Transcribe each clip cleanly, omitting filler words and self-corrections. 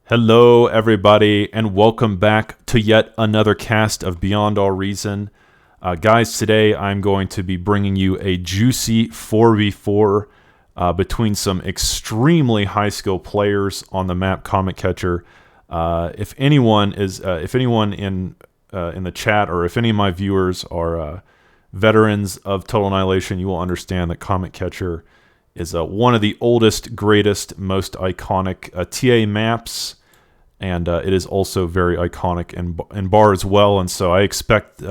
Hello, everybody, and welcome back to yet another cast of Beyond All Reason. Guys, today I'm going to be bringing you a juicy 4v4 between some extremely high-skill players on the map Comet Catcher. If anyone in the chat or if any of my viewers are veterans of Total Annihilation, you will understand that Comet Catcher is one of the oldest, greatest, most iconic TA maps. And it is also very iconic in bar as well. And so I expect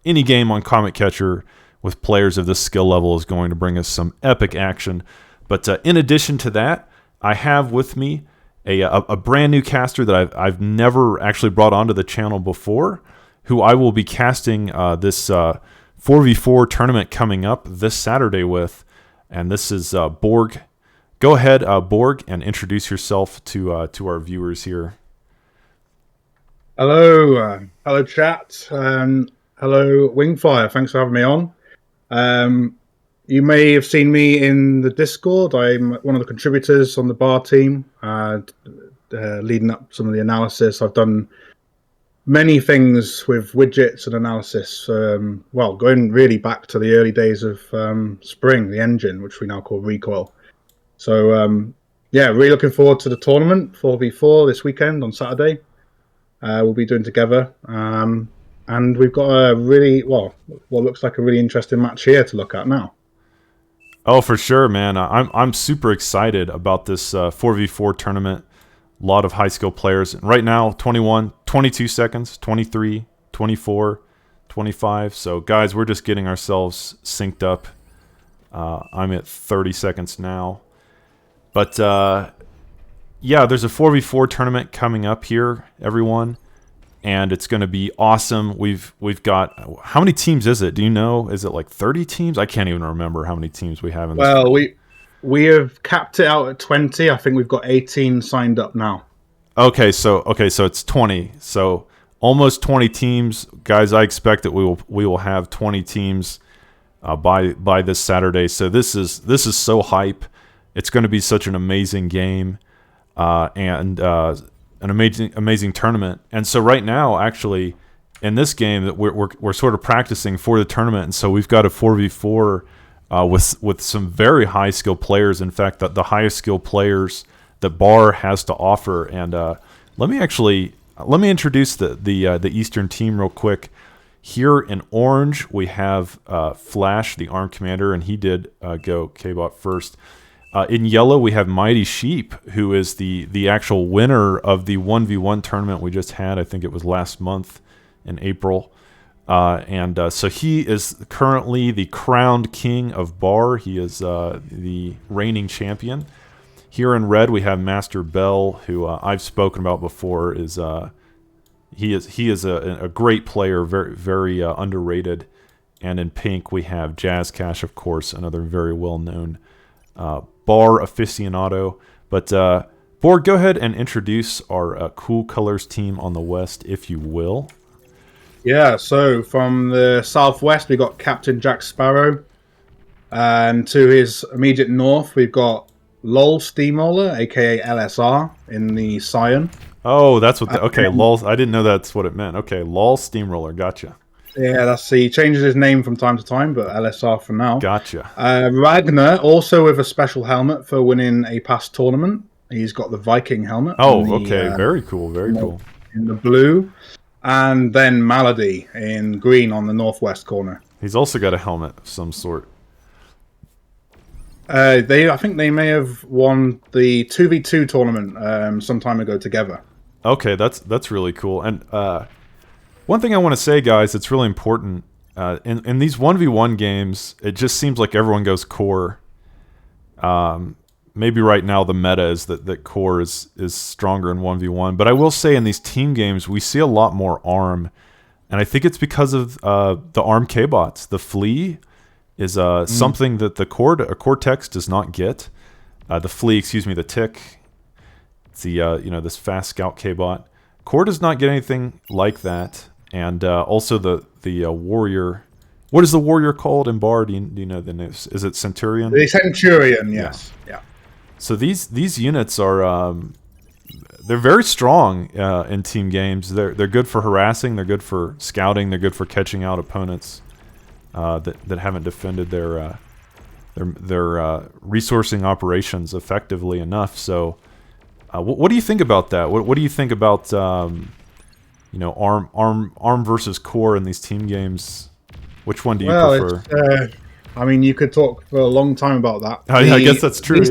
any game on Comet Catcher with players of this skill level is going to bring us some epic action. But in addition to that, I have with me a brand new caster that I've never actually brought onto the channel before, who I will be casting this 4v4 tournament coming up this Saturday with. And this is Borg. Go ahead, Borg, and introduce yourself to our viewers here. Hello, hello chat, hello Wingfire, thanks for having me on. You may have seen me in the Discord. I'm one of the contributors on the bar team, leading up some of the analysis. I've done many things with widgets and analysis, going really back to the early days of Spring, the engine, which we now call Recoil. So, really looking forward to the tournament, 4v4 this weekend on Saturday. We'll be doing together, and we've got a really what looks like a really interesting match here to look at now. Oh, for sure, man! I'm super excited about this 4v4 tournament. A lot of high skill players, and right now 21, 22 seconds, 23, 24, 25. So, guys, we're just getting ourselves synced up. I'm at 30 seconds now, but. Yeah, there's a 4v4 tournament coming up here, everyone, and it's going to be awesome. We've got, how many teams is it? Do you know? Is it like 30 teams? I can't even remember how many teams we have in this. Well, we have capped it out at 20. I think we've got 18 signed up now. Okay, so it's 20. So almost 20 teams, guys. I expect that we will have 20 teams by this Saturday. So this is so hype. It's going to be such an amazing game. And an amazing tournament. And so right now, actually, in this game, that we're sort of practicing for the tournament. And so we've got a 4v4 with some very high skill players. In fact, the highest skill players that Bar has to offer. And let me introduce the Eastern team real quick. Here in orange, we have Flash, the armed commander, and he did go K-Bot first. In yellow, we have Mighty Sheep, who is the actual winner of the 1v1 tournament we just had. I think it was last month in April. So he is currently the crowned king of Bar. He is the reigning champion. Here in red, we have Master Bell, who I've spoken about before. He is a great player, very, very underrated. And in pink, we have Jazz Cash, of course, another very well-known Bar aficionado. But Borg, go ahead and introduce our Cool Colors team on the west, if you will. Yeah, so from the southwest, we got Captain Jack Sparrow. And to his immediate north, we've got LOL Steamroller, aka LSR, in the Cyan. Oh, that's what okay, LOL. I didn't know that's what it meant. Okay, LOL Steamroller, gotcha. Yeah, he changes his name from time to time, but LSR for now. Gotcha. Ragnar, also with a special helmet for winning a past tournament. He's got the Viking helmet. Oh, okay. Very cool. Very cool. In the blue. And then Malady in green on the northwest corner. He's also got a helmet of some sort. I think they may have won the 2v2 tournament some time ago together. Okay, that's really cool. And one thing I want to say, guys, it's really important. In these 1v1 games, it just seems like everyone goes core. Maybe right now the meta is that core is stronger in 1v1. But I will say in these team games, we see a lot more ARM. And I think it's because of the ARM K-bots. The Flea is something that the Cortex does not get. The Flea, the Tick. It's the this fast scout K-bot. Core does not get anything like that. And also the warrior. What is the warrior called in Bar? Do you know the name? Is it Centurion? The Centurion, yes. Yeah. So these units are they're very strong in team games. They're good for harassing. They're good for scouting. They're good for catching out opponents that haven't defended their resourcing operations effectively enough. So, what do you think about that? What do you think about arm versus core in these team games? Which one do you prefer? I mean, you could talk for a long time about that. I guess that's true.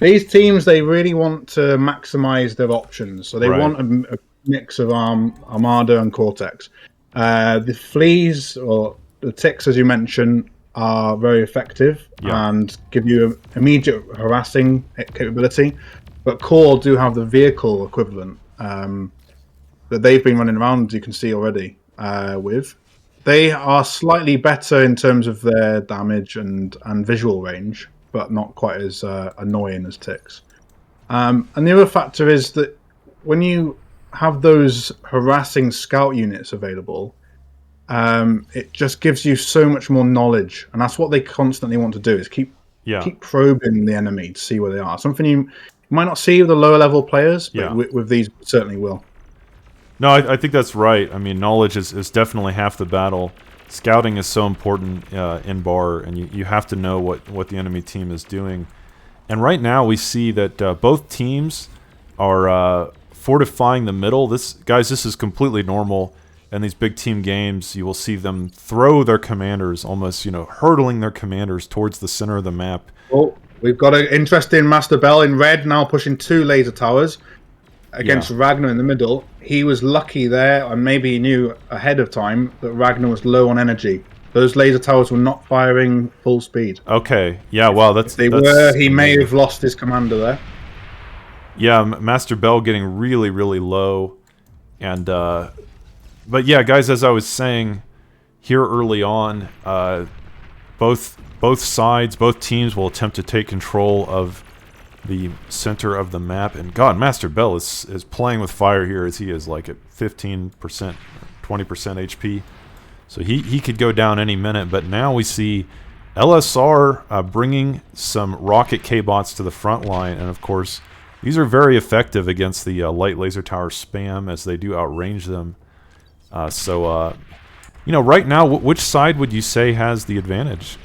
These teams, they really want to maximize their options. So they want a mix of Armada and Cortex. The fleas or the ticks, as you mentioned, are very effective and give you immediate harassing capability. But core do have the vehicle equivalent that they've been running around, as you can see already, with. They are slightly better in terms of their damage and visual range, but not quite as annoying as ticks. And the other factor is that when you have those harassing scout units available, it just gives you so much more knowledge, and that's what they constantly want to do, is keep probing the enemy to see where they are. Something you might not see with the lower level players, but with these certainly will. No, I think that's right. I mean, knowledge is definitely half the battle. Scouting is so important in bar, and you have to know what the enemy team is doing. And right now we see that both teams are fortifying the middle. This is completely normal. In these big team games, you will see them throw their commanders, almost hurtling their commanders towards the center of the map. Oh, we've got an interesting Master Bell in red now, pushing 2 laser towers against Ragnar in the middle. He was lucky there, and maybe he knew ahead of time that Ragnar was low on energy. Those laser towers were not firing full speed. Okay, yeah, well, that's... If they were, he may have lost his commander there. Yeah, Master Bell getting really, really low. And, but yeah, guys, as I was saying here early on, both sides, both teams will attempt to take control of the center of the map. And God, Master Bell is playing with fire here, as he is like at 15%, 20% HP. So he could go down any minute. But now we see LSR bringing some rocket K-bots to the front line. And of course, these are very effective against the light laser tower spam, as they do outrange them. Right now, which side would you say has the advantage?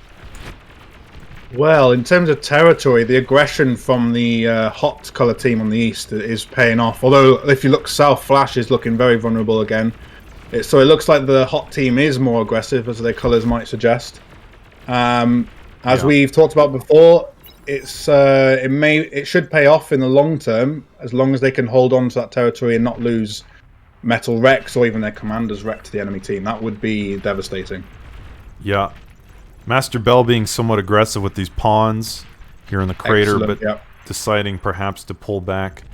Well, in terms of territory, the aggression from the hot colour team on the east is paying off. Although, if you look south, Flash is looking very vulnerable again. So it looks like the hot team is more aggressive, as their colours might suggest. As we've talked about before, it should pay off in the long term, as long as they can hold on to that territory and not lose metal wrecks or even their commanders wrecked to the enemy team. That would be devastating. Yeah. Master Bell being somewhat aggressive with these pawns here in the crater, but deciding perhaps to pull back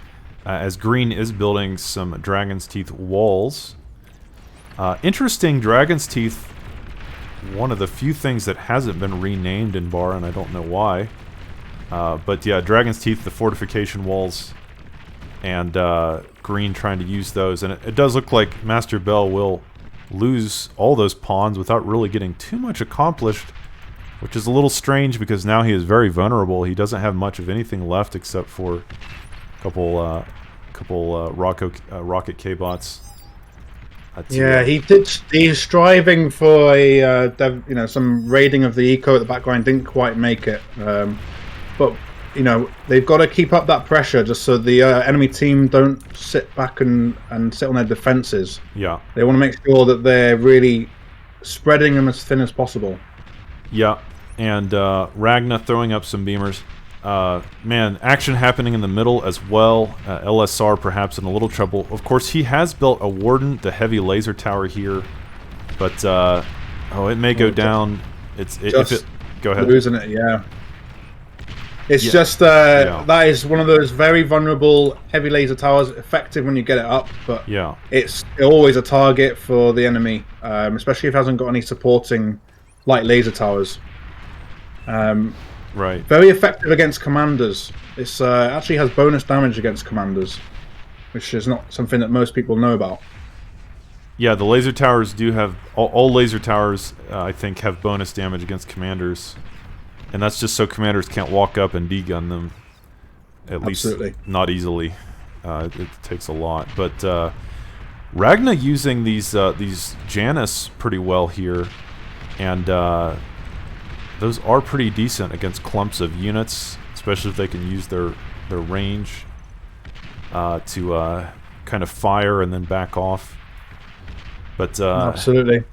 as Green is building some Dragon's Teeth walls. Interesting, Dragon's Teeth, one of the few things that hasn't been renamed in Bar, and I don't know why. But yeah, Dragon's Teeth, the fortification walls, and Green trying to use those. And it does look like Master Bell will lose all those pawns without really getting too much accomplished, which is a little strange because now he is very vulnerable. He doesn't have much of anything left except for a couple rocket K-bots. He's striving for some raiding of the eco at the background. Didn't quite make it, but they've got to keep up that pressure just so the enemy team don't sit back and sit on their defenses. Yeah, they want to make sure that they're really spreading them as thin as possible. Yeah, and Ragnar throwing up some beamers. Man, action happening in the middle as well. LSR perhaps in a little trouble. Of course, he has built a Warden, the heavy laser tower here, but it may go down. Go ahead. Losing it, yeah. It's that is one of those very vulnerable heavy laser towers. Effective when you get it up, but it's always a target for the enemy, especially if it hasn't got any supporting light laser towers. Right. Very effective against commanders. It's actually has bonus damage against commanders, which is not something that most people know about. Yeah, the laser towers do have... All laser towers, I think, have bonus damage against commanders. And that's just so commanders can't walk up and degun them. At least not easily. It takes a lot, but Ragna using these Janus pretty well here, and those are pretty decent against clumps of units, especially if they can use their range to kind of fire and then back off. But absolutely.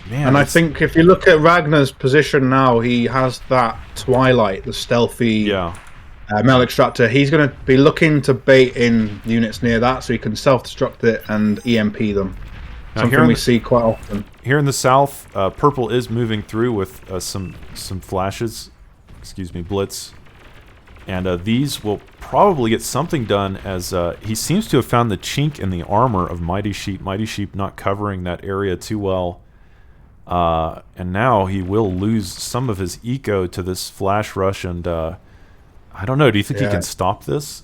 man, and I think if you look at Ragnar's position now, he has that Twilight, the stealthy metal extractor. He's going to be looking to bait in units near that so he can self-destruct it and EMP them. Now, something we see quite often. Here in the south, purple is moving through with some flashes, blitz. And these will probably get something done, as he seems to have found the chink in the armor of Mighty Sheep. Mighty Sheep not covering that area too well. And now he will lose some of his eco to this flash rush, and I don't know, do you think he can stop this?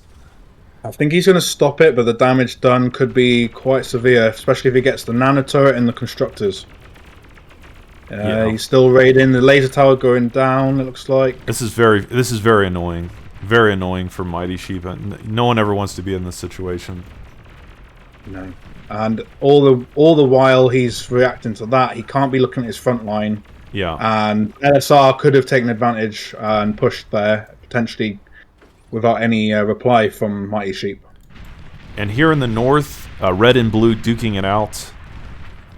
I think he's going to stop it, but the damage done could be quite severe, especially if he gets the nano turret and the constructors. He's still raiding, the laser tower going down, it looks like. This is very annoying. Very annoying for Mighty Sheep. No one ever wants to be in this situation. No. And all the while he's reacting to that, he can't be looking at his front line. Yeah. And LSR could have taken advantage and pushed there, potentially without any reply from Mighty Sheep. And here in the north, red and blue duking it out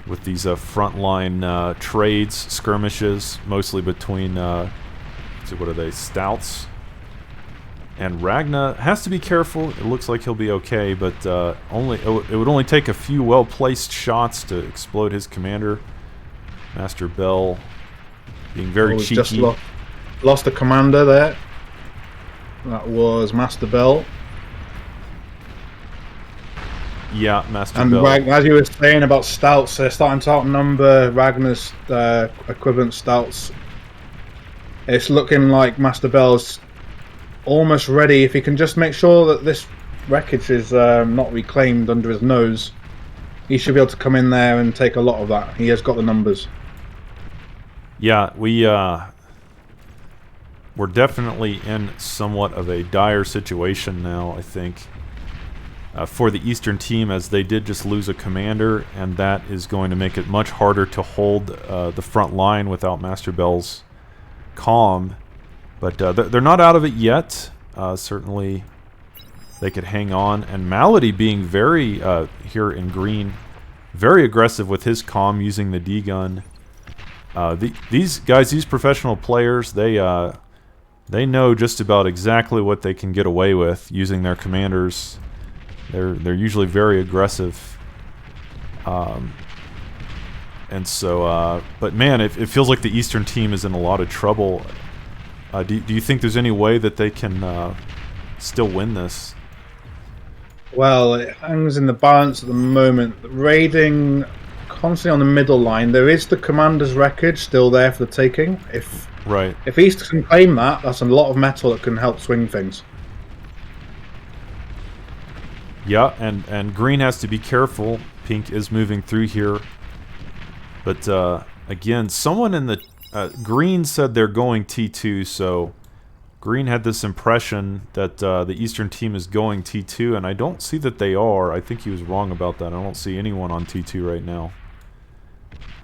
with these frontline trades, skirmishes, mostly between, what are they, stouts. And Ragna has to be careful. It looks like he'll be okay, but it would only take a few well-placed shots to explode his commander. Master Bell being very cheeky. Just lost a commander there. That was Master Bell. Yeah, Master Bell. And as you were saying about stouts, they're starting to outnumber Ragna's equivalent stouts. It's looking like Master Bell's almost ready. If he can just make sure that this wreckage is not reclaimed under his nose, he should be able to come in there and take a lot of that. He has got the numbers. Yeah, we're definitely in somewhat of a dire situation now, I think, for the Eastern team, as they did just lose a commander, and that is going to make it much harder to hold the front line without Master Bell's calm. But they're not out of it yet. Certainly they could hang on. And Malady being very, here in green, very aggressive with his calm, using the D-gun. These guys, these professional players, they know just about exactly what they can get away with using their commanders. They're usually very aggressive. And so, but man, it feels like the Eastern team is in a lot of trouble. Do you think there's any way that they can still win this? Well, it hangs in the balance at the moment. Raiding constantly on the middle line. There is the commander's wreckage still there for the taking. If East can claim that, that's a lot of metal that can help swing things. Yeah, and green has to be careful. Pink is moving through here. But again, someone in the green said they're going T2, so green had this impression that the Eastern team is going T2, and I don't see that they are. I think he was wrong about that. I don't see anyone on T2 right now.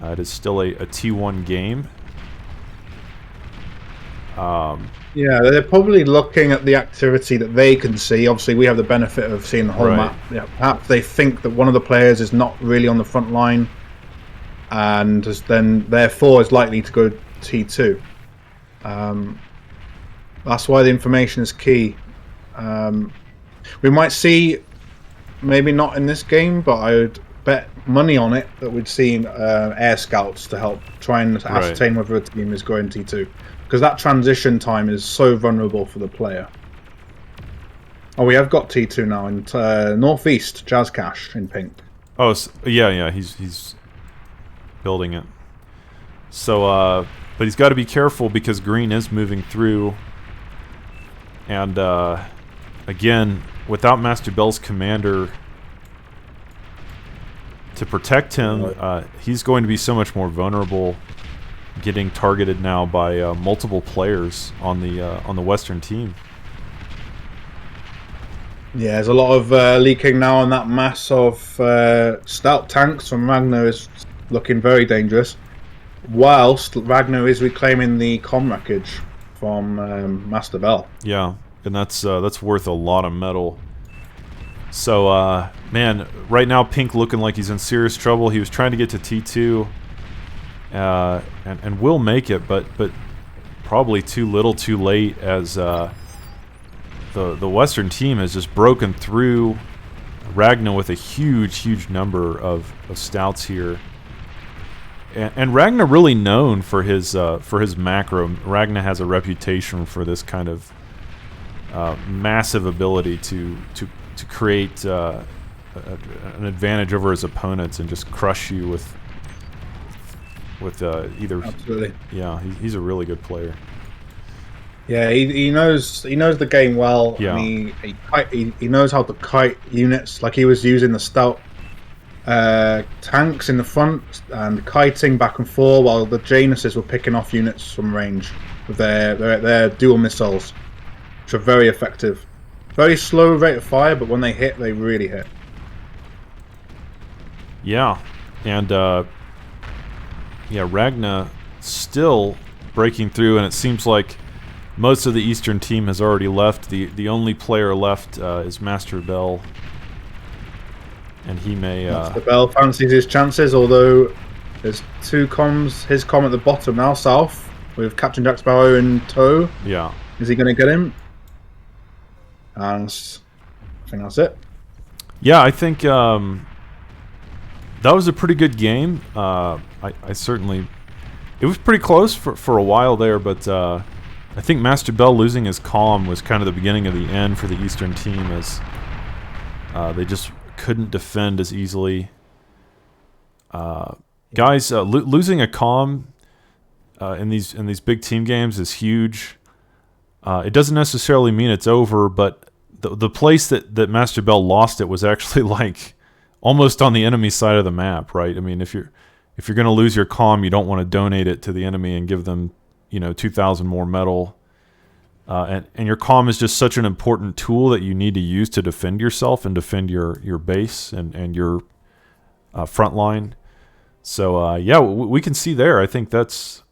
It is still a T1 game. Yeah, they're probably looking at the activity that they can see. Obviously, we have the benefit of seeing the whole map. Yeah, perhaps they think that one of the players is not really on the front line, and then therefore is likely to go T2. That's why the information is key. We might see, maybe not in this game, but I would bet money on it that we'd see air scouts to help try and ascertain whether a team is going T2. Because that transition time is so vulnerable for the player. Oh, we have got T2 now in northeast, Jazz Cash in pink. Oh, yeah, he's building it. So, but he's got to be careful because green is moving through. And, again, without Master Bell's commander to protect him, he's going to be so much more vulnerable, getting targeted now by multiple players on the Western team. Yeah, there's a lot of leaking now on that mass of stout tanks from Ragnar is looking very dangerous. Whilst Ragnar is reclaiming the comm wreckage from Master Bell. Yeah, and that's worth a lot of metal. So, man, right now Pink looking like he's in serious trouble. He was trying to get to T2, and will make it, but probably too little, too late, as the Western team has just broken through Ragnar with a huge number of stouts here. And Ragnar really known for his macro. Ragnar has a reputation for this kind of massive ability to create an advantage over his opponents and just crush you with either. Absolutely. Yeah, he's a really good player. Yeah, he knows the game well. Yeah. And he knows how to kite units. Like he was using the stout tanks in the front and kiting back and forth, while the Januses were picking off units from range with their dual missiles, which are very effective. Very slow rate of fire, but when they hit, they really hit. Yeah, and Ragnar still breaking through, and it seems like most of the Eastern team has already left. The only player left is Master Bell, and he may. Master Bell fancies his chances, although there's two comms. His comm at the bottom now, south, with Captain Jack Sparrow in tow. Yeah. Is he going to get him? And I think that's it. Yeah, I think that was a pretty good game. I certainly, it was pretty close for a while there, but I think Master Bell losing his comm was kind of the beginning of the end for the Eastern team, as they just couldn't defend as easily. Guys, losing a comm in these big team games is huge. It doesn't necessarily mean it's over, but the place that Master Bell lost it was actually like almost on the enemy side of the map, right? I mean, if you're going to lose your comm, you don't want to donate it to the enemy and give them 2,000 more metal. And your comm is just such an important tool that you need to use to defend yourself and defend your base and your front line. So we can see there. I think that's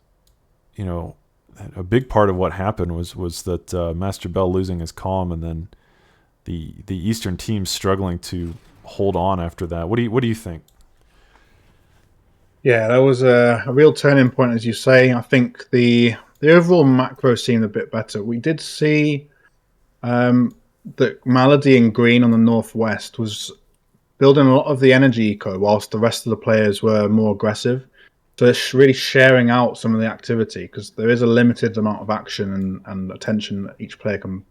a big part of what happened was that Master Bell losing his comm, and then the Eastern team struggling to hold on after that. What do you think? Yeah, that was a real turning point, as you say. I think the overall macro seemed a bit better. We did see that Malady in green on the northwest was building a lot of the energy eco, whilst the rest of the players were more aggressive. So it's really sharing out some of the activity, because there is a limited amount of action and attention that each player can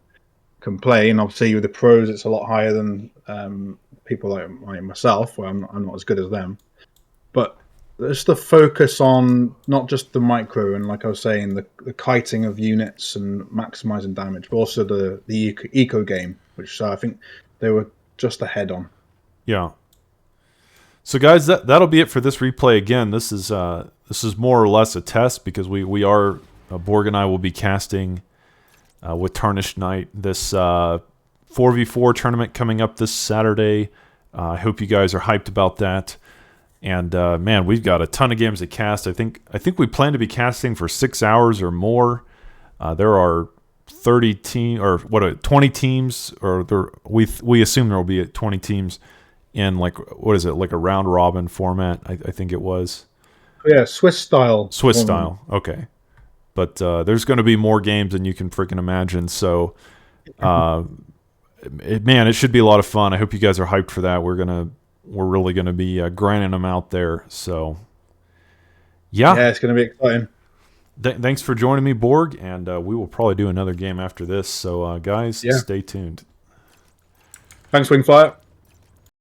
play. And obviously with the pros, it's a lot higher than people like myself, where I'm not as good as them. But there's the focus on not just the micro and, like I was saying, the kiting of units and maximizing damage, but also the eco game, which I think they were just ahead on. Yeah. So guys, that'll be it for this replay. Again, this is more or less a test, because we are Borg and I will be casting with Tarnished Knight this 4v4 tournament coming up this Saturday. I hope you guys are hyped about that. And man, we've got a ton of games to cast. I think we plan to be casting for 6 hours or more. There are 20 teams, or we assume there will be 20 teams in like a round robin format. I think it was. Yeah, Swiss style. Okay. But there's going to be more games than you can freaking imagine. So, it should be a lot of fun. I hope you guys are hyped for that. We're really going to be grinding them out there. So, yeah, it's going to be exciting. Thanks for joining me, Borg, and we will probably do another game after this. So, guys, stay tuned. Thanks, Wingfire.